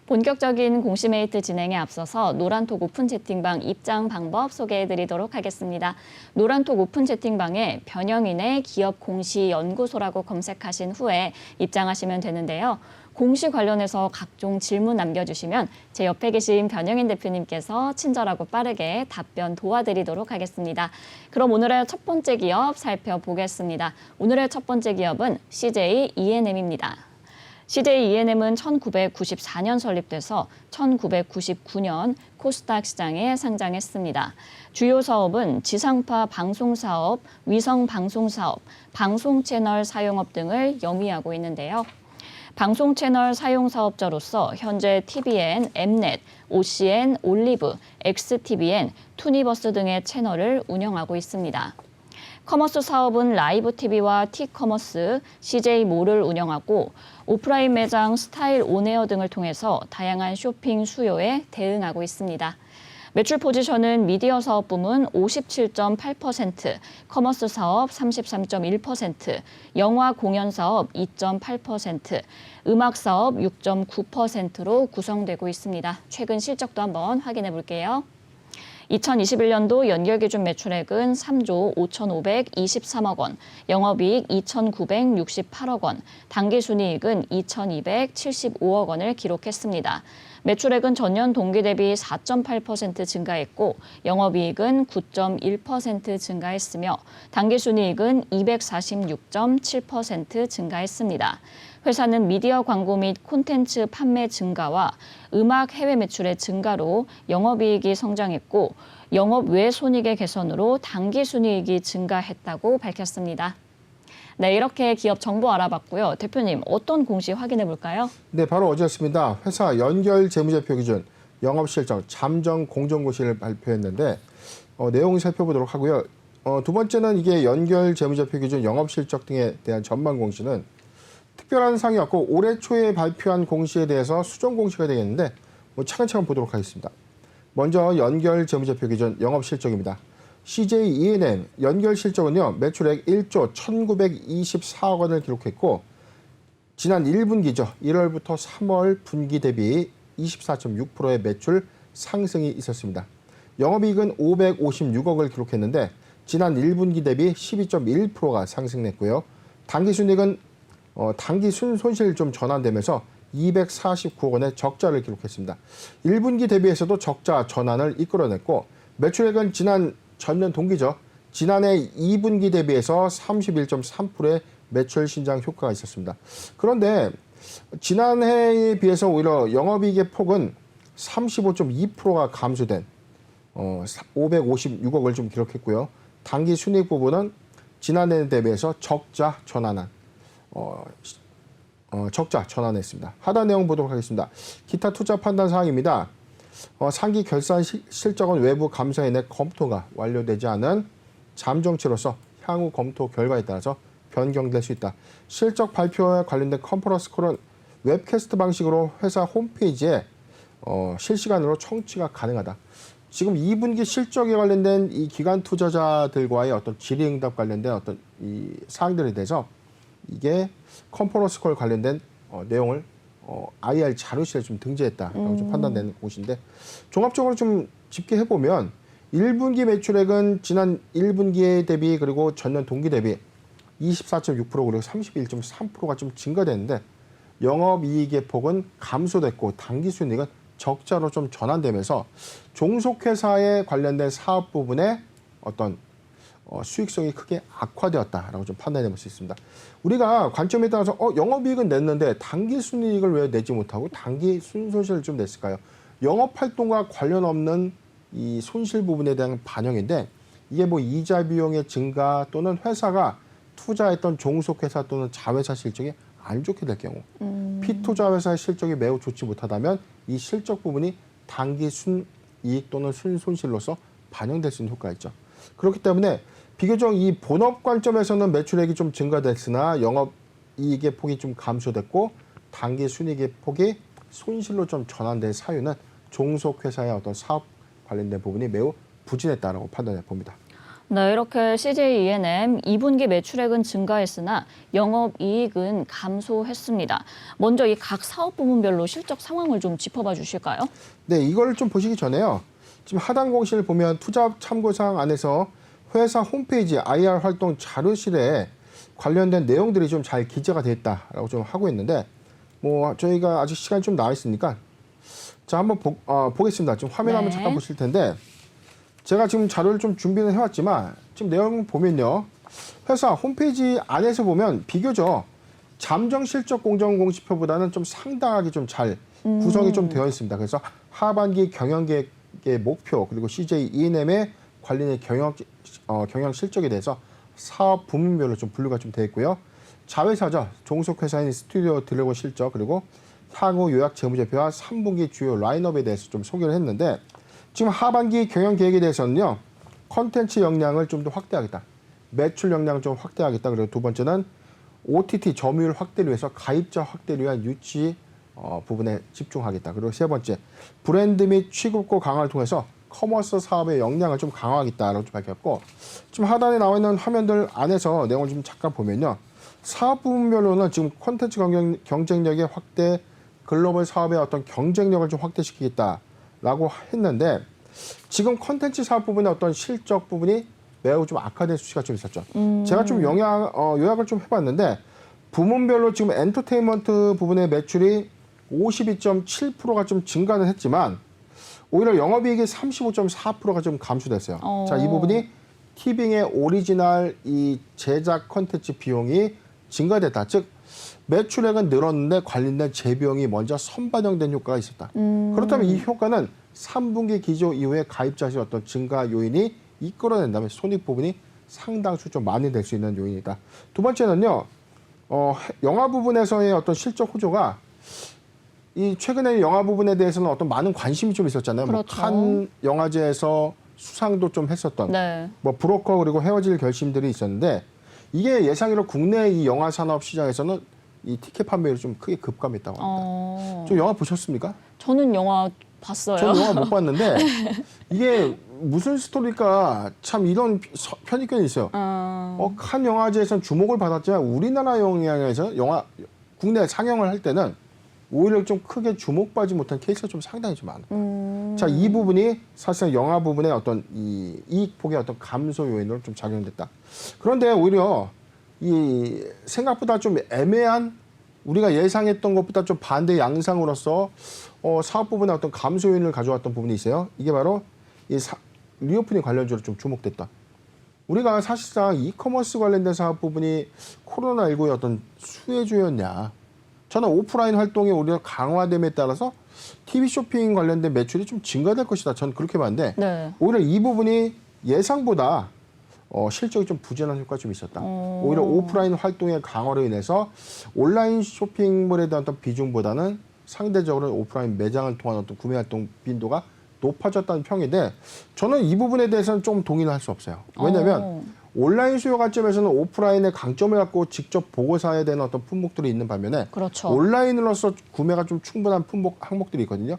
본격적인 공시메이트 진행에 앞서서 노란톡 오픈 채팅방 입장 방법 소개해드리도록 하겠습니다. 노란톡 오픈 채팅방에 변영인의 기업 공시 연구소라고 검색하신 후에 입장하시면 되는데요. 공시 관련해서 각종 질문 남겨주시면 제 옆에 계신 변영인 대표님께서 친절하고 빠르게 답변 도와드리도록 하겠습니다. 그럼 오늘의 첫 번째 기업 살펴보겠습니다. 오늘의 첫 번째 기업은 CJ E&M입니다. CJ E&M은 1994년 설립돼서 1999년 코스닥 시장에 상장했습니다. 주요 사업은 지상파 방송사업, 위성방송사업, 방송채널 사용업 등을 영위하고 있는데요. 방송 채널 사용 사업자로서 현재 TVN, 엠넷, OCN, 올리브, XTVN, 투니버스 등의 채널을 운영하고 있습니다. 커머스 사업은 라이브 TV와 T커머스, CJ몰을 운영하고 오프라인 매장 스타일 온에어 등을 통해서 다양한 쇼핑 수요에 대응하고 있습니다. 매출 포지션은 미디어 사업 부문 57.8%, 커머스 사업 33.1%, 영화 공연 사업 2.8%, 음악 사업 6.9%로 구성되고 있습니다. 최근 실적도 한번 확인해 볼게요. 2021년도 연결기준 매출액은 3조 5,523억 원, 영업이익 2,968억 원, 당기순이익은 2,275억 원을 기록했습니다. 매출액은 전년 동기 대비 4.8% 증가했고 영업이익은 9.1% 증가했으며 당기순이익은 246.7% 증가했습니다. 회사는 미디어 광고 및 콘텐츠 판매 증가와 음악 해외 매출의 증가로 영업이익이 성장했고 영업 외 손익의 개선으로 당기순이익이 증가했다고 밝혔습니다. 네, 이렇게 기업 정보 알아봤고요. 대표님, 어떤 공시 확인해 볼까요? 네, 바로 어제였습니다. 회사 연결 재무제표 기준, 영업실적, 잠정 공정고시를 발표했는데 내용 살펴보도록 하고요. 두 번째는 이게 연결 재무제표 기준, 영업실적 등에 대한 전망 공시는 특별한 사항이 없고 올해 초에 발표한 공시에 대해서 수정 공시가 되겠는데 차근차근 보도록 하겠습니다. 먼저 연결 재무제표 기준, 영업실적입니다. CJ E&M 연결 실적은요, 매출액 1조 1,924억 원을 기록했고 지난 1분기죠. 1월부터 3월 분기 대비 24.6%의 매출 상승이 있었습니다. 영업이익은 556억을 기록했는데 지난 1분기 대비 12.1%가 상승했고요. 당기순이익은 당기순 손실 좀 전환되면서 249억 원의 적자를 기록했습니다. 1분기 대비해서도 적자 전환을 이끌어냈고 매출액은 전년 동기죠. 지난해 2분기 대비해서 31.3%의 매출 신장 효과가 있었습니다. 그런데 지난해에 비해서 오히려 영업이익의 폭은 35.2%가 감소된 556억을 좀 기록했고요. 당기순이익 부분은 지난해 대비해서 적자 전환했습니다. 하단 내용 보도록 하겠습니다. 기타 투자 판단 사항입니다. 상기 결산 실적은 외부 감사인의 검토가 완료되지 않은 잠정치로서 향후 검토 결과에 따라서 변경될 수 있다. 실적 발표와 관련된 컨퍼런스 콜은 웹캐스트 방식으로 회사 홈페이지에 실시간으로 청취가 가능하다. 지금 2분기 실적에 관련된 이 기관 투자자들과의 어떤 질의응답 관련된 어떤 이 사항들에 대해서 이게 컨퍼런스 콜 관련된 내용을 IR 자료실에 좀 등재했다라고 좀 판단되는 곳인데 종합적으로 좀 집계해보면 1분기 매출액은 지난 1분기에 대비 그리고 전년 동기 대비 24.6% 그리고 31.3%가 좀 증가됐는데 영업이익의 폭은 감소됐고 당기순이익은 적자로 좀 전환되면서 종속회사에 관련된 사업 부분에 어떤 수익성이 크게 악화되었다라고 좀 판단해 볼 수 있습니다. 우리가 관점에 따라서 영업이익은 냈는데 당기순이익을 왜 내지 못하고 당기순손실을 좀 냈을까요? 영업활동과 관련 없는 이 손실 부분에 대한 반영인데 이게 뭐 이자 비용의 증가 또는 회사가 투자했던 종속회사 또는 자회사 실적이 안 좋게 될 경우 피투자 회사의 실적이 매우 좋지 못하다면 이 실적 부분이 당기순이익 또는 순손실로서 반영될 수 있는 효과가 있죠. 그렇기 때문에 비교적 이 본업 관점에서는 매출액이 좀 증가됐으나 영업이익의 폭이 좀 감소됐고 당기순이익의 폭이 손실로 좀 전환된 사유는 종속회사의 어떤 사업 관련된 부분이 매우 부진했다라고 판단해 봅니다. 네, 이렇게 CJ E&M 2분기 매출액은 증가했으나 영업이익은 감소했습니다. 먼저 이 각 사업 부문별로 실적 상황을 좀 짚어봐 주실까요? 네, 이걸 좀 보시기 전에요. 지금 하단 공시를 보면 투자 참고사항 안에서 회사 홈페이지 IR 활동 자료실에 관련된 내용들이 좀 잘 기재가 돼 있다라고 좀 하고 있는데 뭐 저희가 아직 시간이 좀 나와 있으니까 자 한번 보겠습니다. 지금 화면 한번 네. 잠깐 보실 텐데 제가 지금 자료를 좀 준비는 해왔지만 지금 내용 보면요. 회사 홈페이지 안에서 보면 비교적 잠정 실적 공정 공시표보다는 좀 상당하게 좀 잘 구성이 좀 되어 있습니다. 그래서 하반기 경영 계획의 목표 그리고 CJ E&M의 관련된 경영 실적에 대해서 사업 부문별로 좀 분류가 좀 되어 있고요. 자회사죠. 종속회사인 스튜디오 드래곤 실적 그리고 향후 요약 재무제표와 3분기 주요 라인업에 대해서 좀 소개를 했는데 지금 하반기 경영 계획에 대해서는요. 컨텐츠 역량을 좀 더 확대하겠다. 매출 역량을 좀 확대하겠다. 그리고 두 번째는 OTT 점유율 확대를 위해서 가입자 확대를 위한 유치 부분에 집중하겠다. 그리고 세 번째, 브랜드 및 취급고 강화를 통해서 커머스 사업의 역량을 좀 강화하겠다라고 좀 밝혔고 지금 하단에 나와 있는 화면들 안에서 내용을 좀 잠깐 보면요. 사업 부문별로는 지금 콘텐츠 경쟁력의 확대, 글로벌 사업의 어떤 경쟁력을 좀 확대시키겠다라고 했는데 지금 콘텐츠 사업 부분의 어떤 실적 부분이 매우 좀 악화된 수치가 좀 있었죠. 제가 좀 요약을 좀 해봤는데 부문별로 지금 엔터테인먼트 부분의 매출이 52.7%가 좀 증가는 했지만 오히려 영업이익이 35.4%가 좀 감소됐어요. 자, 이 부분이 티빙의 오리지널 이 제작 콘텐츠 비용이 증가됐다. 즉 매출액은 늘었는데 관련된 재비용이 먼저 선반영된 효과가 있었다. 그렇다면 이 효과는 3분기 기조 이후에 가입자 수 어떤 증가 요인이 이끌어낸다면 손익 부분이 상당수 좀 많이 될 수 있는 요인이다. 두 번째는요, 영화 부분에서의 어떤 실적 호조가 이 최근에 영화 부분에 대해서는 어떤 많은 관심이 좀 있었잖아요. 그렇죠. 뭐 칸 영화제에서 수상도 좀 했었던, 네. 뭐 브로커 그리고 헤어질 결심들이 있었는데 이게 예상외로 국내 이 영화 산업 시장에서는 이 티켓 판매율이 좀 크게 급감했다고 합니다. 좀 영화 보셨습니까? 저는 영화 봤어요. 저는 영화 못 봤는데 이게 무슨 스토리일까 참 이런 편견이 있어요. 칸 영화제에서는 주목을 받았지만 우리나라 영화 국내 상영을 할 때는 오히려 좀 크게 주목받지 못한 케이스가 좀 상당히 좀 많아요. 자, 이 부분이 사실상 영화 부분의 어떤 이 이익 폭의 어떤 감소 요인으로 좀 작용됐다. 그런데 오히려 이 생각보다 좀 애매한 우리가 예상했던 것보다 좀 반대 양상으로서 사업 부분의 어떤 감소 요인을 가져왔던 부분이 있어요. 이게 바로 이 리오프닝 관련주로 좀 주목됐다. 우리가 사실상 이커머스 관련된 사업 부분이 코로나19의 어떤 수혜주였냐. 저는 오프라인 활동이 오히려 강화됨에 따라서 TV 쇼핑 관련된 매출이 좀 증가될 것이다. 저는 그렇게 봤는데 네. 오히려 이 부분이 예상보다 실적이 좀 부진한 효과가 좀 있었다. 오히려 오프라인 활동의 강화로 인해서 온라인 쇼핑몰에 대한 어떤 비중보다는 상대적으로 오프라인 매장을 통한 어떤 구매 활동 빈도가 높아졌다는 평인데 저는 이 부분에 대해서는 좀 동의는 할 수 없어요. 왜냐하면 온라인 수요 관점에서는 오프라인의 강점을 갖고 직접 보고 사야 되는 어떤 품목들이 있는 반면에 그렇죠. 온라인으로서 구매가 좀 충분한 항목들이 있거든요.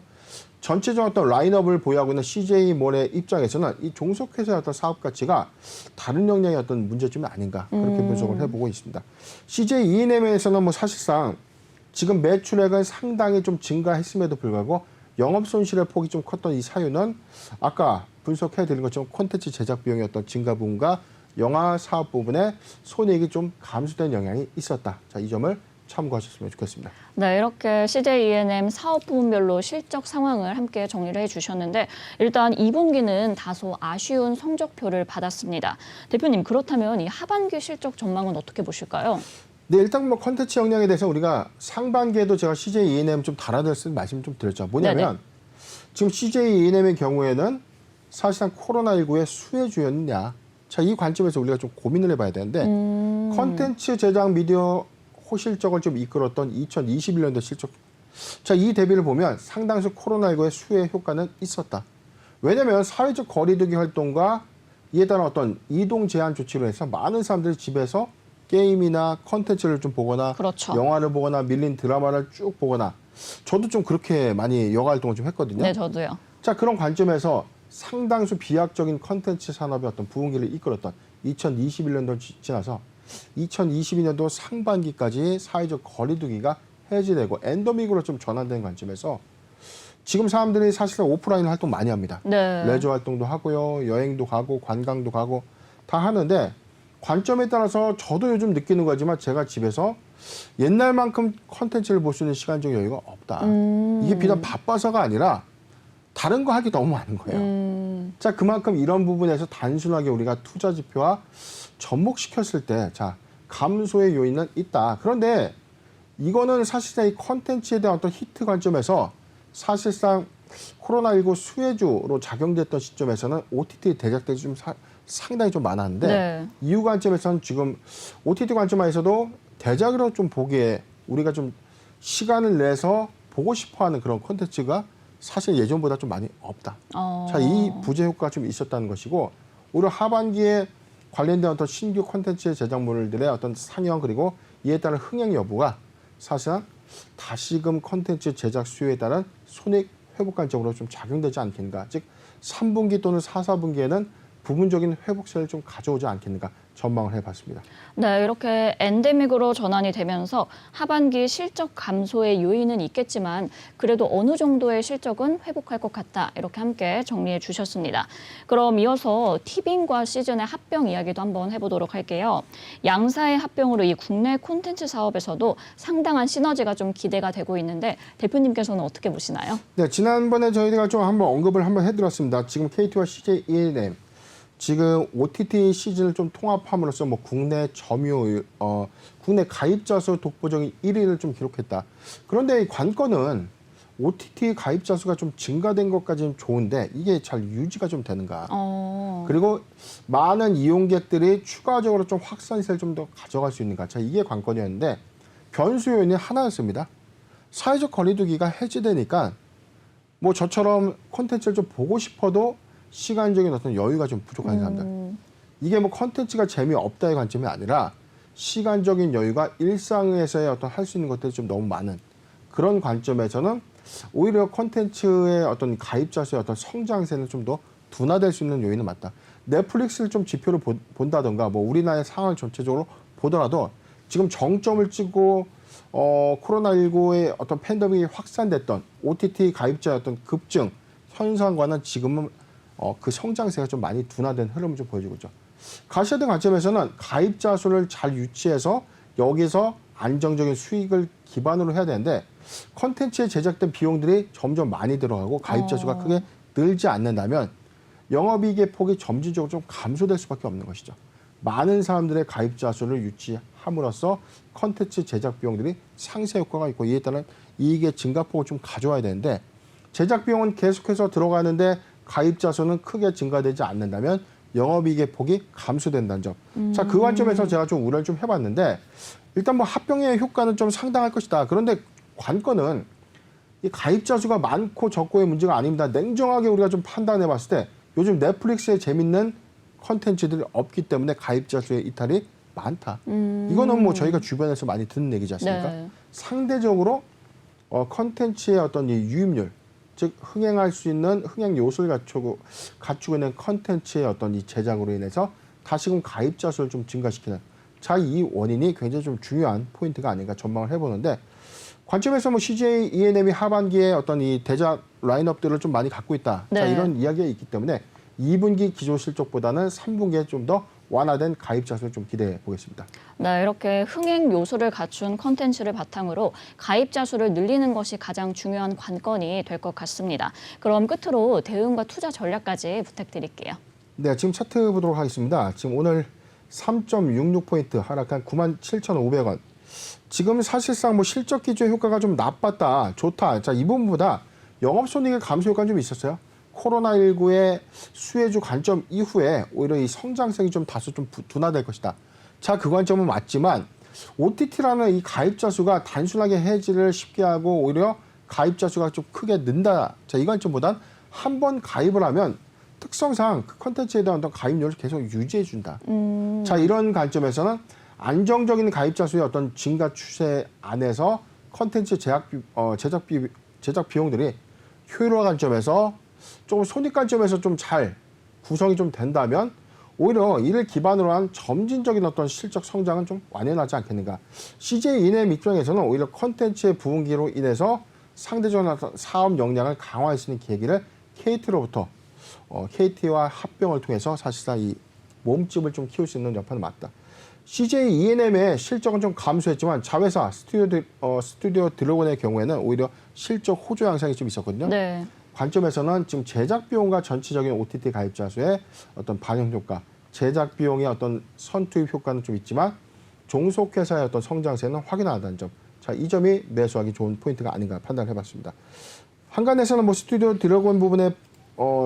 전체적인 어떤 라인업을 보유하고 있는 CJ몰의 입장에서는 이 종속회사의 어떤 사업 가치가 다른 역량의 어떤 문제점이 아닌가 그렇게 분석을 해보고 있습니다. CJ E&M에서는 뭐 사실상 지금 매출액은 상당히 좀 증가했음에도 불구하고 영업 손실의 폭이 좀 컸던 이 사유는 아까 분석해드린 것처럼 콘텐츠 제작 비용의 어떤 증가 부분과 영화 사업 부분에 손익이 좀 감소된 영향이 있었다. 자, 이 점을 참고하셨으면 좋겠습니다. 네, 이렇게 CJ E&M 사업 부문별로 실적 상황을 함께 정리를 해주셨는데 일단 2분기는 다소 아쉬운 성적표를 받았습니다. 대표님, 그렇다면 이 하반기 실적 전망은 어떻게 보실까요? 네, 일단 뭐 콘텐츠 역량에 대해서 우리가 상반기에도 제가 CJ E&M 좀 달아드렸을 말씀 좀 드렸죠. 뭐냐면 네네. 지금 CJ E&M의 경우에는 사실상 코로나19의 수혜주였냐. 자, 이 관점에서 우리가 좀 고민을 해봐야 되는데 콘텐츠 제작 미디어 호실적을 좀 이끌었던 2021년도 실적. 자, 이 대비를 보면 상당수 코로나19의 수혜 효과는 있었다. 왜냐하면 사회적 거리두기 활동과 이에 따른 어떤 이동 제한 조치로 해서 많은 사람들이 집에서 게임이나 콘텐츠를 좀 보거나 그렇죠. 영화를 보거나 밀린 드라마를 쭉 보거나 저도 좀 그렇게 많이 여가 활동을 좀 했거든요. 네, 저도요. 자, 그런 관점에서 상당수 비약적인 컨텐츠 산업의 어떤 부흥기를 이끌었던 2021년도 지나서 2022년도 상반기까지 사회적 거리두기가 해제되고 엔데믹으로 좀 전환된 관점에서 지금 사람들이 사실은 오프라인 활동 많이 합니다. 네. 레저 활동도 하고요. 여행도 가고 관광도 가고 다 하는데 관점에 따라서 저도 요즘 느끼는 거지만 제가 집에서 옛날만큼 컨텐츠를 볼 수 있는 시간적 여유가 없다. 이게 비단 바빠서가 아니라 다른 거 하기 너무 많은 거예요. 자, 그만큼 이런 부분에서 단순하게 우리가 투자 지표와 접목시켰을 때, 자, 감소의 요인은 있다. 그런데 이거는 사실상 이 컨텐츠에 대한 어떤 히트 관점에서 사실상 코로나19 수혜주로 작용됐던 시점에서는 OTT 대작들이 좀 상당히 좀 많았는데 네. 이후 관점에서는 지금 OTT 관점에서도 대작으로 좀 보기에 우리가 좀 시간을 내서 보고 싶어하는 그런 콘텐츠가 사실 예전보다 좀 많이 없다. 자, 이 부재 효과가 좀 있었다는 것이고 오히려 하반기에 관련된 어떤 신규 콘텐츠 제작물들의 어떤 상영 그리고 이에 따른 흥행 여부가 사실상 다시금 콘텐츠 제작 수요에 따른 손익 회복 관점으로 좀 작용되지 않겠는가. 즉 3분기 또는 4, 4분기에는 부분적인 회복세를 좀 가져오지 않겠는가 전망을 해봤습니다. 네, 이렇게 엔데믹으로 전환이 되면서 하반기 실적 감소의 요인은 있겠지만 그래도 어느 정도의 실적은 회복할 것 같다. 이렇게 함께 정리해 주셨습니다. 그럼 이어서 티빙과 시즌의 합병 이야기도 한번 해보도록 할게요. 양사의 합병으로 이 국내 콘텐츠 사업에서도 상당한 시너지가 좀 기대가 되고 있는데 대표님께서는 어떻게 보시나요? 네, 지난번에 저희가 좀 한번 언급을 한번 해드렸습니다. 지금 KT와 CJ ENM 지금 OTT 시즌을 좀 통합함으로써 뭐 국내 점유율, 국내 가입자 수 독보적인 1위를 좀 기록했다. 그런데 이 관건은 OTT 가입자 수가 좀 증가된 것까지는 좋은데 이게 잘 유지가 좀 되는가. 그리고 많은 이용객들이 추가적으로 좀 확산세를 좀 더 가져갈 수 있는가. 자, 이게 관건이었는데 변수 요인이 하나였습니다. 사회적 거리두기가 해제되니까 뭐 저처럼 콘텐츠를 좀 보고 싶어도 시간적인 어떤 여유가 좀 부족한 사람들. 이게 뭐 컨텐츠가 재미없다의 관점이 아니라 시간적인 여유가 일상에서의 어떤 할 수 있는 것들이 좀 너무 많은 그런 관점에서는 오히려 컨텐츠의 어떤 가입자 수의 어떤 성장세는 좀 더 둔화될 수 있는 요인은 맞다. 넷플릭스를 좀 지표를 본다던가 뭐 우리나라의 상황을 전체적으로 보더라도 지금 정점을 찍고 코로나19의 어떤 팬데믹이 확산됐던 OTT 가입자의 어떤 급증 현상과는 지금은 그 성장세가 좀 많이 둔화된 흐름을 좀 보여주고 있죠. 가시화 등 관점에서는 가입자 수를 잘 유치해서 여기서 안정적인 수익을 기반으로 해야 되는데 콘텐츠에 제작된 비용들이 점점 많이 들어가고 가입자 수가 크게 늘지 않는다면 영업이익의 폭이 점진적으로 좀 감소될 수밖에 없는 것이죠. 많은 사람들의 가입자 수를 유치함으로써 콘텐츠 제작 비용들이 상쇄 효과가 있고 이에 따른 이익의 증가폭을 좀 가져와야 되는데 제작 비용은 계속해서 들어가는데 가입자 수는 크게 증가되지 않는다면 영업이익의 폭이 감소된다는 점. 자, 그 관점에서 제가 좀 우려를 좀 해봤는데 일단 뭐 합병의 효과는 좀 상당할 것이다. 그런데 관건은 이 가입자 수가 많고 적고의 문제가 아닙니다. 냉정하게 우리가 좀 판단해봤을 때 요즘 넷플릭스에 재밌는 컨텐츠들이 없기 때문에 가입자 수의 이탈이 많다. 이거는 뭐 저희가 주변에서 많이 듣는 얘기지 않습니까? 네. 상대적으로 컨텐츠의 어떤 이 유입률 즉 흥행할 수 있는 흥행 요소를 갖추고 있는 컨텐츠의 어떤 이 제작으로 인해서 다시금 가입자 수를 좀 증가시키는 자, 이 원인이 굉장히 좀 중요한 포인트가 아닌가 전망을 해보는데 관점에서 뭐 CJ ENM이 하반기에 어떤 이 대작 라인업들을 좀 많이 갖고 있다. 네. 자, 이런 이야기가 있기 때문에 2분기 기존 실적보다는 3분기에 좀 더 완화된 가입자 수를 좀 기대해 보겠습니다. 네, 이렇게 흥행 요소를 갖춘 컨텐츠를 바탕으로 가입자 수를 늘리는 것이 가장 중요한 관건이 될 것 같습니다. 그럼 끝으로 대응과 투자 전략까지 부탁드릴게요. 네, 지금 차트 보도록 하겠습니다. 지금 오늘 3.66포인트 하락한 97,500원. 지금 사실상 뭐 실적 기조의 효과가 좀 나빴다, 좋다. 자, 이 부분보다 영업손익의 감소 효과는 좀 있었어요. 코로나19의 수혜주 관점 이후에 오히려 이 성장성이 좀 다소 좀 둔화될 것이다. 자, 그 관점은 맞지만 OTT라는 이 가입자 수가 단순하게 해지를 쉽게 하고 오히려 가입자 수가 좀 크게 는다. 자, 이 관점보단 한 번 가입을 하면 특성상 그 컨텐츠에 대한 어떤 가입률을 계속 유지해 준다. 자, 이런 관점에서는 안정적인 가입자 수의 어떤 증가 추세 안에서 컨텐츠 제작 비용들이 효율화 관점에서 조금 손익관점에서 좀 잘 구성이 좀 된다면 오히려 이를 기반으로 한 점진적인 어떤 실적 성장은 좀 완연하지 않겠는가. CJ 이넷 입장에서는 오히려 컨텐츠의 부흥기로 인해서 상대적인 어떤 사업 역량을 강화할 수 있는 계기를 KT로부터 KT와 합병을 통해서 사실상 이 몸집을 좀 키울 수 있는 여파는 맞다. CJ E&M의 실적은 좀 감소했지만 자회사 스튜디오 드래곤의 경우에는 오히려 실적 호조 양상이 좀 있었거든요. 네. 관점에서는 지금 제작 비용과 전체적인 OTT 가입자 수의 어떤 반영 효과, 제작 비용의 어떤 선투입 효과는 좀 있지만 종속회사의 어떤 성장세는 확인하다는 점. 자, 이 점이 매수하기 좋은 포인트가 아닌가 판단해봤습니다. 한간에서는 뭐 스튜디오 드래곤 부분의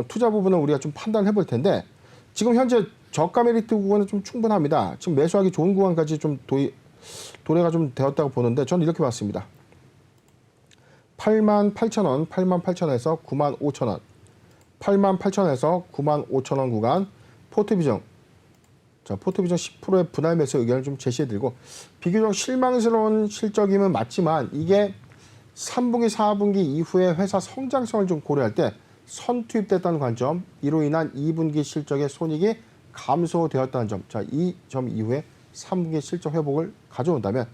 투자 부분은 우리가 좀 판단해 볼 텐데 지금 현재 저가 메리트 구간은 좀 충분합니다. 지금 매수하기 좋은 구간까지 좀 도래가 좀 되었다고 보는데 저는 이렇게 봤습니다. 88,000원, 88,000원에서 95,000원, 88,000원에서 95,000원 구간 포트 비중. 자, 포트 비중 10%의 분할 매수 의견을 좀 제시해드리고 비교적 실망스러운 실적임은 맞지만 이게 3분기, 4분기 이후에 회사 성장성을 좀 고려할 때 선투입됐다는 관점, 이로 인한 2분기 실적의 손익이 감소되었다는 점. 자, 이 점 이후에 3분기 실적 회복을 가져온다면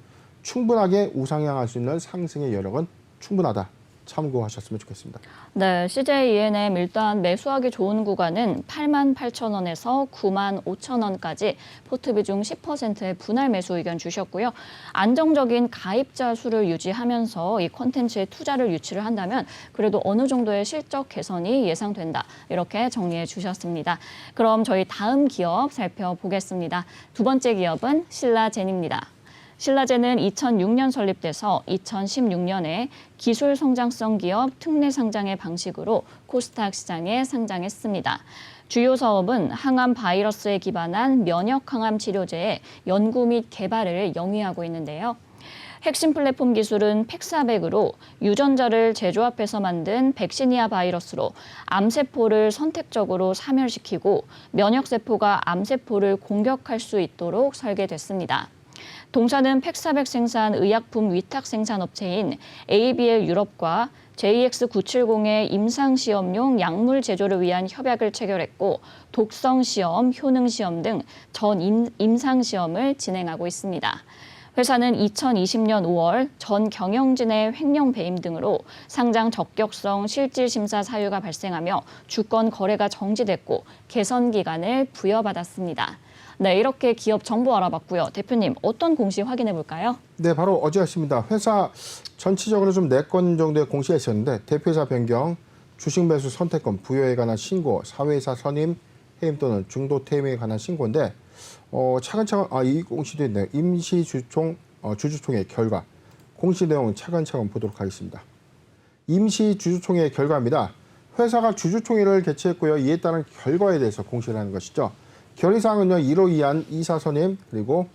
충분하게 우상향할 수 있는 상승의 여력은 충분하다. 참고하셨으면 좋겠습니다. 네, CJ E&M 일단 매수하기 좋은 구간은 88,000원에서 95,000원까지 포트 비중 10%의 분할 매수 의견 주셨고요. 안정적인 가입자 수를 유지하면서 이 콘텐츠에 투자를 유치를 한다면 그래도 어느 정도의 실적 개선이 예상된다. 이렇게 정리해 주셨습니다. 그럼 저희 다음 기업 살펴보겠습니다. 두 번째 기업은 신라젠입니다. 신라젠은 2006년 설립돼서 2016년에 기술 성장성 기업 특례 상장의 방식으로 코스닥 시장에 상장했습니다. 주요 사업은 항암 바이러스에 기반한 면역 항암 치료제의 연구 및 개발을 영위하고 있는데요. 핵심 플랫폼 기술은 팩사백으로 유전자를 재조합해서 만든 백시니아 바이러스로 암세포를 선택적으로 사멸시키고 면역세포가 암세포를 공격할 수 있도록 설계됐습니다. 동사는 팩사백 생산 의약품 위탁 생산 업체인 ABL 유럽과 JX970의 임상시험용 약물 제조를 위한 협약을 체결했고 독성시험, 효능시험 등 전 임상시험을 진행하고 있습니다. 회사는 2020년 5월 전 경영진의 횡령 배임 등으로 상장 적격성 실질 심사 사유가 발생하며 주권 거래가 정지됐고 개선 기간을 부여받았습니다. 네, 이렇게 기업 정보 알아봤고요. 대표님, 어떤 공시 확인해 볼까요? 네, 바로 어제였습니다. 회사 전체적으로 좀 4건 정도의 공시가 있었는데 대표이사 변경, 주식 매수 선택권 부여에 관한 신고, 사회이사 선임, 해임 또는 중도 퇴임에 관한 신고인데 차근차근 이 공시도 있네요. 임시 주주총회 결과. 공시 내용 차근차근 보도록 하겠습니다. 임시 주주총회 결과입니다. 회사가 주주총회를 개최했고요. 이에 따른 결과에 대해서 공시를 하는 것이죠. 결의사항은요, 이로 이한 이사 선임 그리고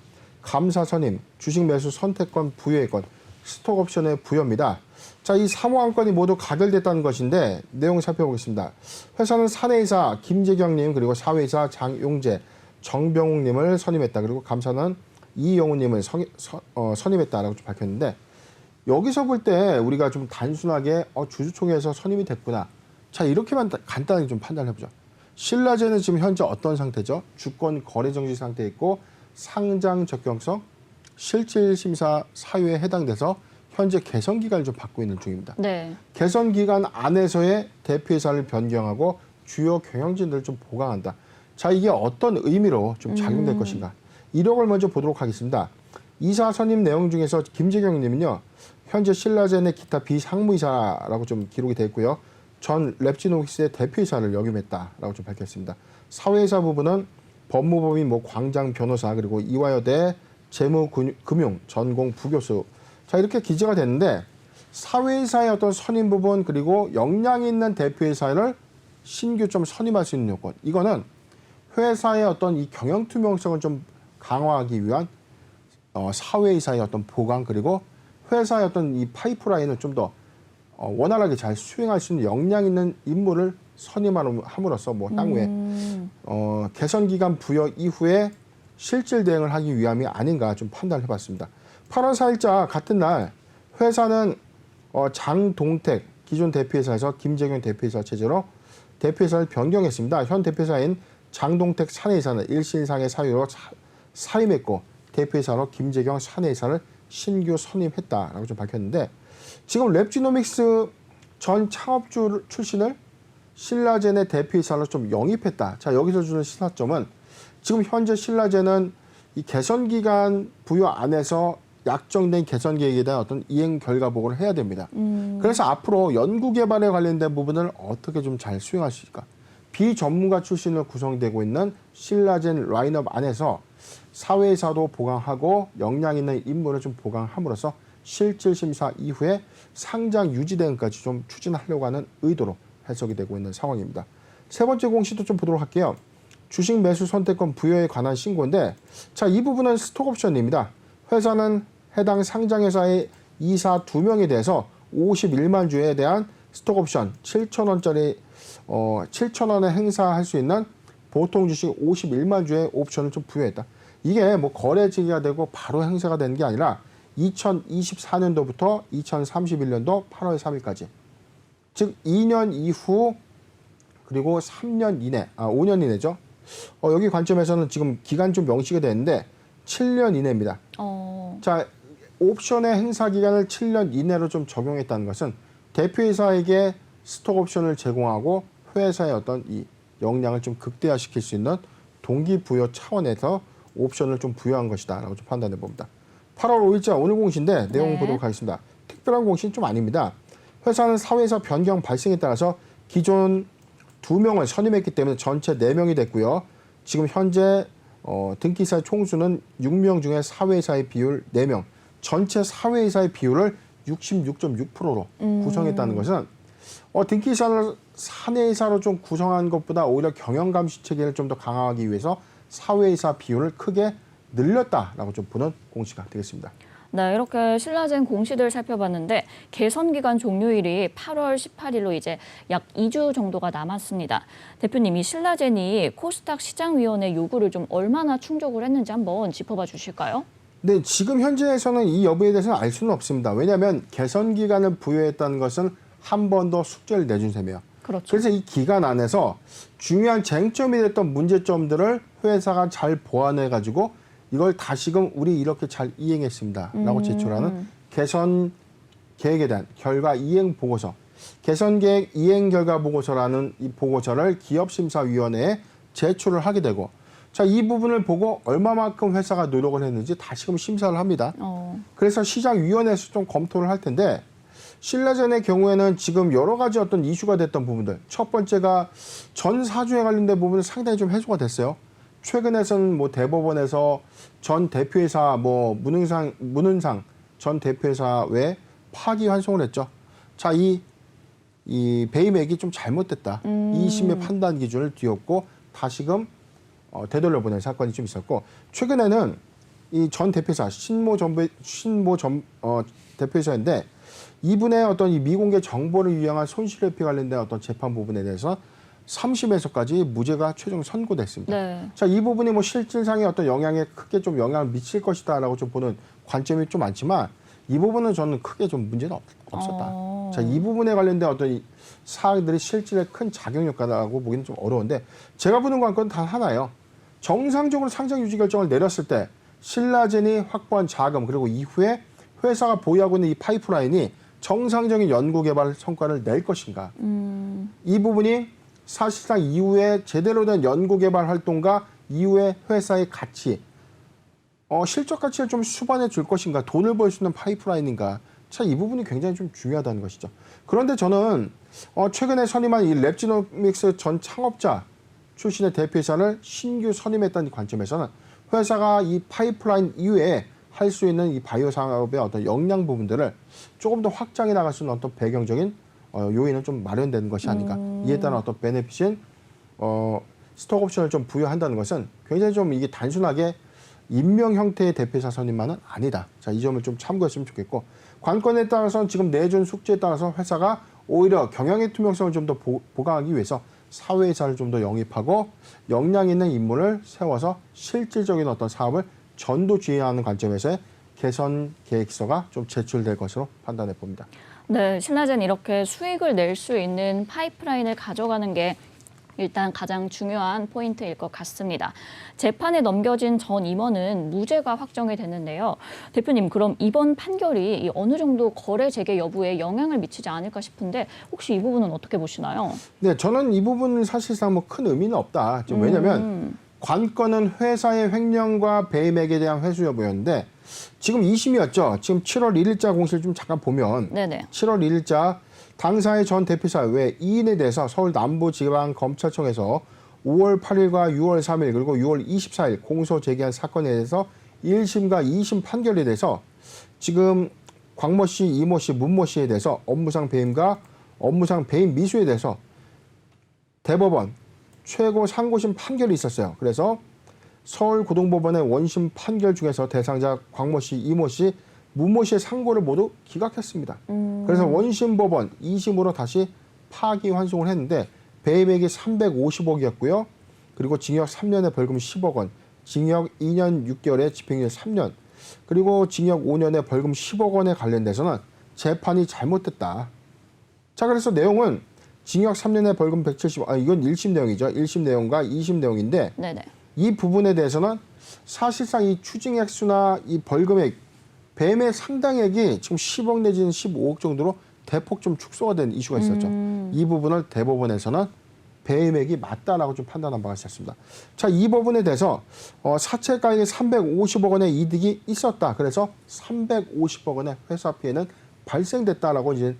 감사 선임, 주식 매수 선택권 부여의 건, 스톡 옵션의 부여입니다. 자, 이 사무안건이 모두 가결됐다는 것인데 내용을 살펴보겠습니다. 회사는 사내이사 김재경님 그리고 사회이사 장용재, 정병욱님을 선임했다. 그리고 감사는 이영우님을 선임했다라고 좀 밝혔는데 여기서 볼 때 우리가 좀 단순하게 주주총회에서 선임이 됐구나. 자, 이렇게만 간단하게 좀 판단해보죠. 신라젠은 지금 현재 어떤 상태죠? 주권 거래 정지 상태에 있고 상장 적격성 실질 심사 사유에 해당돼서 현재 개선 기간을 좀 받고 있는 중입니다. 네. 개선 기간 안에서의 대표이사를 변경하고 주요 경영진들을 좀 보강한다. 자, 이게 어떤 의미로 좀 작용될 것인가? 이력을 먼저 보도록 하겠습니다. 이사 선임 내용 중에서 김재경 님은요. 현재 신라젠의 기타 비상무이사라고 좀 기록이 되어 있고요. 전 랩지노믹스의 대표이사를 역임했다라고 좀 밝혔습니다. 사회이사 부분은 법무법인 광장 변호사 그리고 이화여대 재무금융 전공 부교수. 자, 이렇게 기재가 됐는데 사회이사의 어떤 선임 부분 그리고 역량 있는 대표이사를 신규 좀 선임할 수 있는 요건. 이거는 회사의 어떤 이 경영 투명성을 좀 강화하기 위한 사회이사의 어떤 보강 그리고 회사의 어떤 이 파이프라인을 좀 더 원활하게 잘 수행할 수 있는 역량 있는 인물을 선임함으로써 땅 외 개선 기간 부여 이후에 실질 대응을 하기 위함이 아닌가 좀 판단을 해봤습니다. 8월 4일자 같은 날 회사는 장동택 기존 대표이사에서 김재경 대표이사 체제로 대표이사를 변경했습니다. 현 대표이사인 장동택 사내이사는 1신상의 사유로 사임했고 대표이사로 김재경 사내이사를 신규 선임했다라고 좀 밝혔는데 지금 랩지노믹스 전 창업주 출신을 신라젠의 대표이사로 좀 영입했다. 자, 여기서 주는 시사점은 지금 현재 신라젠은 이 개선 기간 부여 안에서 약정된 개선 계획에 대한 어떤 이행 결과 보고를 해야 됩니다. 그래서 앞으로 연구개발에 관련된 부분을 어떻게 좀 잘 수행할 수 있을까? 비전문가 출신으로 구성되고 있는 신라젠 라인업 안에서 사회이사도 보강하고 역량 있는 인물을 좀 보강함으로써 실질 심사 이후에 상장 유지 대응까지 좀 추진하려고 하는 의도로 해석이 되고 있는 상황입니다. 세 번째 공시도 좀 보도록 할게요. 주식 매수 선택권 부여에 관한 신고인데 자, 이 부분은 스톡옵션입니다. 회사는 해당 상장회사의 이사 2명에 대해서 51만 주에 대한 스톡옵션 7,000원짜리 7,000원에 행사할 수 있는 보통 주식 51만 주의 옵션을 좀 부여했다. 이게 뭐 거래 지기가 되고 바로 행사가 되는 게 아니라 2024년도부터 2031년도 8월 3일까지 즉 2년 이후 그리고 3년 이내, 5년 이내죠. 여기 관점에서는 지금 기간 좀 명시가 됐는데 7년 이내입니다. 자, 옵션의 행사 기간을 7년 이내로 좀 적용했다는 것은 대표이사에게 스톡 옵션을 제공하고 회사의 어떤 이 역량을 좀 극대화시킬 수 있는 동기부여 차원에서 옵션을 좀 부여한 것이다라고 좀 판단해 봅니다. 8월 5일자 오늘 공시인데 내용 보도록 하겠습니다. 특별한 공시는 좀 아닙니다. 회사는 사회이사 변경 발생에 따라서 기존 2명을 선임했기 때문에 전체 4명이 됐고요. 지금 현재 등기이사의 총수는 6명 중에 사회이사의 비율 4명, 전체 사회이사의 비율을 66.6%로 구성했다는 것은 등기이사를 사내이사로 좀 구성한 것보다 오히려 경영감시 체계를 좀 더 강화하기 위해서 사회이사 비율을 크게 늘렸다라고 좀 보는 공시가 되겠습니다. 네, 이렇게 신라젠 공시들 살펴봤는데 개선 기간 종료일이 8월 18일로 이제 약 2주 정도가 남았습니다. 대표님, 이 신라젠이 코스닥 시장위원회 요구를 좀 얼마나 충족을 했는지 한번 짚어봐 주실까요? 네, 지금 현재에서는 이 여부에 대해서는 알 수는 없습니다. 왜냐하면 개선 기간을 부여했다는 것은 한 번 더 숙제를 내준 셈이에요. 그렇죠. 그래서 이 기간 안에서 중요한 쟁점이 됐던 문제점들을 회사가 잘 보완해가지고 이걸 다시금 우리 이렇게 잘 이행했습니다. 라고 제출하는 개선 계획에 대한 결과 이행 보고서, 개선 계획 이행 결과 보고서라는 이 보고서를 기업심사위원회에 제출을 하게 되고 자, 이 부분을 보고 얼마만큼 회사가 노력을 했는지 다시금 심사를 합니다. 그래서 시장위원회에서 좀 검토를 할 텐데 신라젠의 경우에는 지금 여러 가지 어떤 이슈가 됐던 부분들 첫 번째가 전 사주에 관련된 부분은 상당히 좀 해소가 됐어요. 최근에서는 뭐 대법원에서 전 대표이사 문은상 전 대표이사 외 파기환송을 했죠. 자, 이 배임액이 좀 잘못됐다. 2심의 판단 기준을 뒤엎고 다시금 되돌려보낸 사건이 좀 있었고 최근에는 이 전 대표이사 신모 전 대표이사인데 이분의 어떤 이 미공개 정보를 유용한 손실회피 관련된 어떤 재판 부분에 대해서 3심에서까지 무죄가 최종 선고됐습니다. 네. 자, 이 부분이 뭐 실질상의 어떤 영향에 크게 좀 영향을 미칠 것이다라고 좀 보는 관점이 좀 많지만 이 부분은 저는 크게 좀 문제는 없었다. 자, 이 부분에 관련된 어떤 이 사항들이 실질에 큰 작용 효과라고 보기는 좀 어려운데 제가 보는 관건은 단 하나예요. 정상적으로 상장 유지 결정을 내렸을 때 신라젠이 확보한 자금 그리고 이후에 회사가 보유하고 있는 이 파이프라인이 정상적인 연구개발 성과를 낼 것인가. 이 부분이 사실상 이후에 제대로 된 연구개발 활동과 이후에 회사의 가치, 실적 가치를 좀 수반해 줄 것인가, 돈을 벌 수 있는 파이프라인인가. 자, 이 부분이 굉장히 좀 중요하다는 것이죠. 그런데 저는 최근에 선임한 이 랩지노믹스 전 창업자 출신의 대표이사를 신규 선임했다는 관점에서는 회사가 이 파이프라인 이외에 할 수 있는 이 바이오 산업의 어떤 역량 부분들을 조금 더 확장해 나갈 수 있는 어떤 배경적인 요인은 좀 마련되는 것이 아닌가. 이에 따른 어떤 베네핏인 스톡 옵션을 좀 부여한다는 것은 굉장히 좀 이게 단순하게 임명 형태의 대표이사 선임만은 아니다. 자, 이 점을 좀 참고했으면 좋겠고 관건에 따라서는 지금 내준 숙제에 따라서 회사가 오히려 경영의 투명성을 좀 더 보강하기 위해서 사회이사를 좀 더 영입하고 역량 있는 인물을 세워서 실질적인 어떤 사업을 전도주의하는 관점에서의 개선 계획서가 좀 제출될 것으로 판단해 봅니다. 네, 신라젠 이렇게 수익을 낼 수 있는 파이프라인을 가져가는 게 일단 가장 중요한 포인트일 것 같습니다. 재판에 넘겨진 전 임원은 무죄가 확정이 됐는데요. 대표님, 그럼 이번 판결이 어느 정도 거래 재개 여부에 영향을 미치지 않을까 싶은데 혹시 이 부분은 어떻게 보시나요? 네, 저는 이 부분은 사실상 뭐 큰 의미는 없다. 왜냐하면 관건은 회사의 횡령과 배임액에 대한 회수 여부였는데 지금 2심이었죠. 지금 7월 1일자 공시를 좀 잠깐 보면 네네. 7월 1일자 당사의 전 대표이사 외 2인에 대해서 서울 남부지방검찰청에서 5월 8일과 6월 3일 그리고 6월 24일 공소 제기한 사건에 대해서 1심과 2심 판결에 대해서 지금 광모 씨, 이모 씨, 문모 씨에 대해서 업무상 배임과 업무상 배임 미수에 대해서 대법원 최고 상고심 판결이 있었어요. 그래서 서울고등법원의 원심 판결 중에서 대상자 광모 씨, 이모 씨, 문모 씨의 상고를 모두 기각했습니다. 그래서 원심 법원 2심으로 다시 파기환송을 했는데 배임액이 350억이었고요. 그리고 징역 3년에 벌금 10억 원, 징역 2년 6개월에 집행유예 3년, 그리고 징역 5년에 벌금 10억 원에 관련돼서는 재판이 잘못됐다. 자, 그래서 내용은 징역 3년에 벌금 170억, 이건 1심 내용이죠. 1심 내용과 2심 내용인데 네네. 이 부분에 대해서는 사실상 이 추징 액수나 이 벌금액, 배임의 상당액이 지금 10억 내지는 15억 정도로 대폭 좀 축소가 된 이슈가 있었죠. 이 부분을 대법원에서는 배임액이 맞다라고 좀 판단한 바가 있었습니다. 자, 이 부분에 대해서 사채가액이 350억 원의 이득이 있었다. 그래서 350억 원의 회사 피해는 발생됐다라고 이제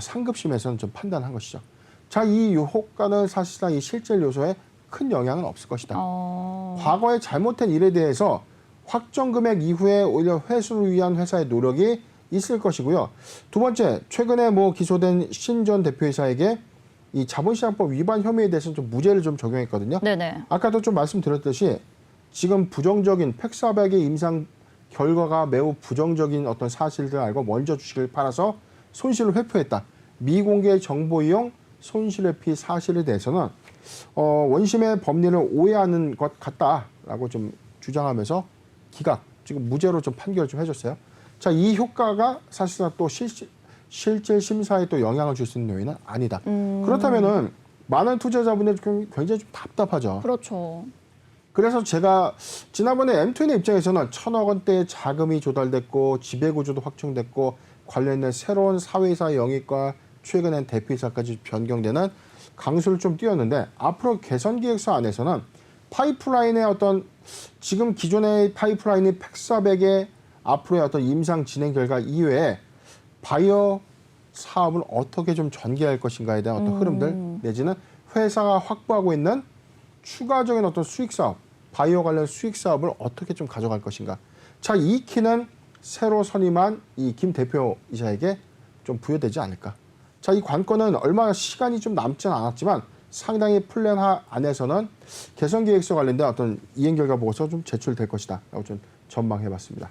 상급심에서는 좀 판단한 것이죠. 자, 이 효과는 사실상 이 실질 요소에 큰 영향은 없을 것이다. 과거에 잘못된 일에 대해서 확정 금액 이후에 오히려 회수를 위한 회사의 노력이 있을 것이고요. 두 번째, 최근에 기소된 신 전 대표이사에게 이 자본시장법 위반 혐의에 대해서는 좀 무죄를 좀 적용했거든요. 네네. 아까도 좀 말씀드렸듯이 지금 부정적인 팩사백의 임상 결과가 매우 부정적인 어떤 사실들을 알고 먼저 주식을 팔아서 손실을 회피했다. 미공개 정보 이용 손실회피 사실에 대해서는 원심의 법리를 오해하는 것 같다라고 좀 주장하면서 기각, 지금 무죄로 좀 판결을 좀 해줬어요. 자, 이 효과가 사실상 또 실질 심사에 또 영향을 줄 수 있는 요인은 아니다. 그렇다면은 많은 투자자분들 굉장히 좀 답답하죠. 그렇죠. 그래서 제가 지난번에 M2의 입장에서는 1,000억 원대의 자금이 조달됐고 지배구조도 확충됐고 관련된 새로운 사회이사 영입과 최근엔 대표이사까지 변경되는 강수를 좀 띄웠는데 앞으로 개선기획서 안에서는 파이프라인의 어떤 지금 기존의 파이프라인이 팩사백의 앞으로의 어떤 임상 진행 결과 이외에 바이오 사업을 어떻게 좀 전개할 것인가에 대한 어떤 흐름들 내지는 회사가 확보하고 있는 추가적인 어떤 수익 사업, 바이오 관련 수익 사업을 어떻게 좀 가져갈 것인가. 자, 이 키는 새로 선임한 이 김 대표이사에게 좀 부여되지 않을까. 자, 이 관건은 얼마 시간이 좀 남지는 않았지만 상당히 플랜 안에서는 개선 계획서 관련된 어떤 이행 결과 보고서 좀 제출될 것이다 라고 좀 전망해봤습니다.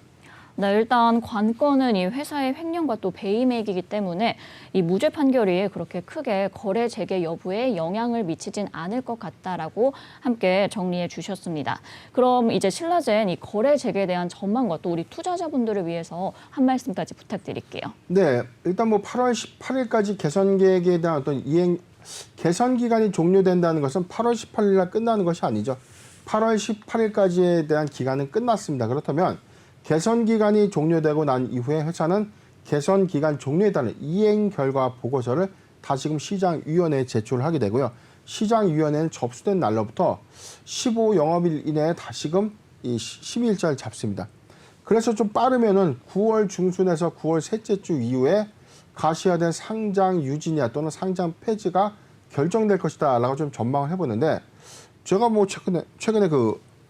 네, 일단 관건은 이 회사의 횡령과 또 배임액이기 때문에 이 무죄 판결이 그렇게 크게 거래 재개 여부에 영향을 미치진 않을 것 같다라고 함께 정리해 주셨습니다. 그럼 이제 신라젠 이 거래 재개에 대한 전망과 또 우리 투자자분들을 위해서 한 말씀까지 부탁드릴게요. 네, 일단 8월 18일까지 개선 계획에 대한 어떤 개선 기간이 종료된다는 것은 8월 18일 날 끝나는 것이 아니죠. 8월 18일까지에 대한 기간은 끝났습니다. 그렇다면 개선 기간이 종료되고 난 이후에 회사는 개선 기간 종료에 따른 이행 결과 보고서를 다시금 시장위원회에 제출을 하게 되고요. 시장위원회는 접수된 날로부터 15영업일 이내에 다시금 이 심의일자를 잡습니다. 그래서 좀 빠르면은 9월 중순에서 9월 셋째 주 이후에 가시화된 상장 유지냐 또는 상장 폐지가 결정될 것이다라고 좀 전망을 해보는데 제가 최근에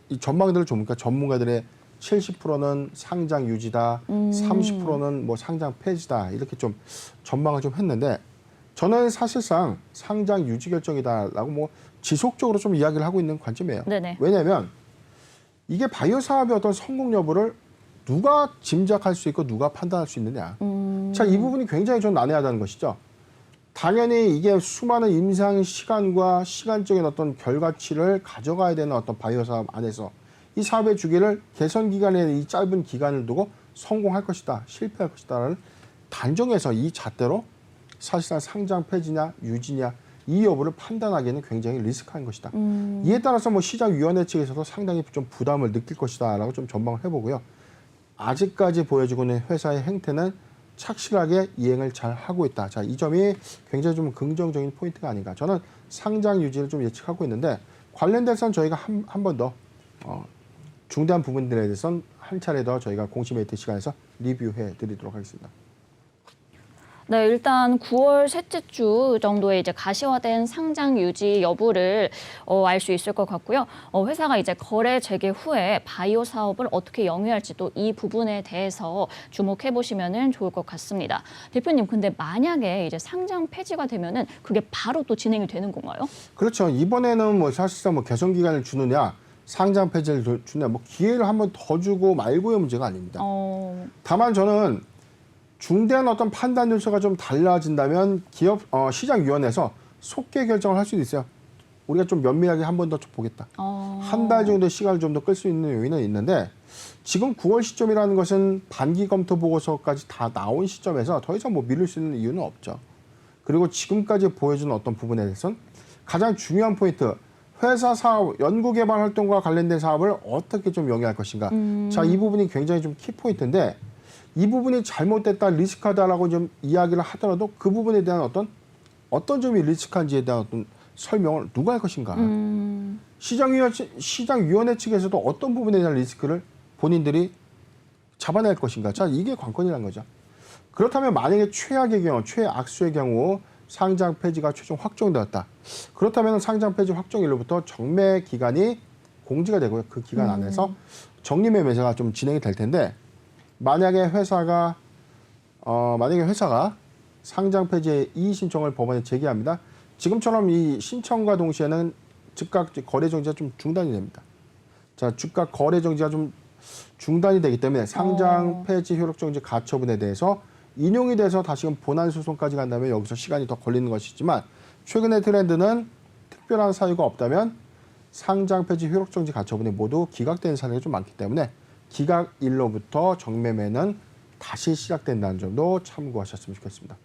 이 전망들을 좀 보니까 전문가들의 70%는 상장 유지다, 30%는 상장 폐지다 이렇게 좀 전망을 좀 했는데 저는 사실상 상장 유지 결정이다라고 지속적으로 좀 이야기를 하고 있는 관점이에요. 네네. 왜냐하면 이게 바이오 사업의 어떤 성공 여부를 누가 짐작할 수 있고 누가 판단할 수 있느냐. 자, 이 부분이 굉장히 좀 난해하다는 것이죠. 당연히 이게 수많은 임상 시간과 시간적인 어떤 결과치를 가져가야 되는 어떤 바이오 사업 안에서 이 사업의 주기를 개선 기간에 이 짧은 기간을 두고 성공할 것이다, 실패할 것이다를 단정해서 이 잣대로 사실상 상장 폐지냐 유지냐 이 여부를 판단하기에는 굉장히 리스크한 것이다. 이에 따라서 뭐 시장위원회 측에서도 상당히 좀 부담을 느낄 것이다라고 좀 전망을 해보고요. 아직까지 보여지고 있는 회사의 행태는 착실하게 이행을 잘 하고 있다. 자, 이 점이 굉장히 좀 긍정적인 포인트가 아닌가. 저는 상장 유지를 좀 예측하고 있는데 관련돼서는 저희가 한 번 더 중대한 부분들에 대해서는 한 차례 더 저희가 공시 메이트 시간에서 리뷰해 드리도록 하겠습니다. 네, 일단 9월 셋째 주 정도에 이제 가시화된 상장 유지 여부를 알 수 있을 것 같고요. 회사가 이제 거래 재개 후에 바이오 사업을 어떻게 영위할지도 이 부분에 대해서 주목해 보시면은 좋을 것 같습니다. 대표님, 근데 만약에 이제 상장 폐지가 되면은 그게 바로 또 진행이 되는 건가요? 그렇죠. 이번에는 뭐 사실상 뭐 개선 기간을 주느냐, 상장 폐지를 주느냐, 뭐 기회를 한번 더 주고 말고의 문제가 아닙니다. 다만 저는 중대한 어떤 판단 요소가 좀 달라진다면 기업 시장위원회에서 속개 결정을 할 수도 있어요. 우리가 좀 면밀하게 한 번 더 보겠다. 한 달 정도 시간을 좀 더 끌 수 있는 요인은 있는데 지금 9월 시점이라는 것은 반기 검토 보고서까지 다 나온 시점에서 더 이상 뭐 미룰 수 있는 이유는 없죠. 그리고 지금까지 보여주는 어떤 부분에 대해서는 가장 중요한 포인트, 회사 사업, 연구개발 활동과 관련된 사업을 어떻게 좀 영위할 것인가. 자, 이 부분이 굉장히 좀 키포인트인데 이 부분이 잘못됐다, 리스크하다라고 좀 이야기를 하더라도 그 부분에 대한 어떤 점이 리스크한지에 대한 어떤 설명을 누가 할 것인가. 시장위원회 측에서도 어떤 부분에 대한 리스크를 본인들이 잡아낼 것인가. 자, 이게 관건이라는 거죠. 그렇다면 만약에 최악의 경우, 최악수의 경우 상장 폐지가 최종 확정되었다. 그렇다면 상장 폐지 확정일로부터 정매 기간이 공지가 되고요. 그 기간 안에서 적립 매매가 좀 진행이 될 텐데 만약에 회사가 상장 폐지의 이의 신청을 법원에 제기합니다. 지금처럼 이 신청과 동시에는 즉각 거래 정지가 좀 중단이 됩니다. 자, 즉각 거래 정지가 좀 중단이 되기 때문에 상장 폐지 효력 정지 가처분에 대해서 인용이 돼서 다시금 본안 소송까지 간다면 여기서 시간이 더 걸리는 것이지만 최근의 트렌드는 특별한 사유가 없다면 상장 폐지 효력 정지 가처분이 모두 기각되는 사례가 좀 많기 때문에 기각일로부터 정매매는 다시 시작된다는 점도 참고하셨으면 좋겠습니다.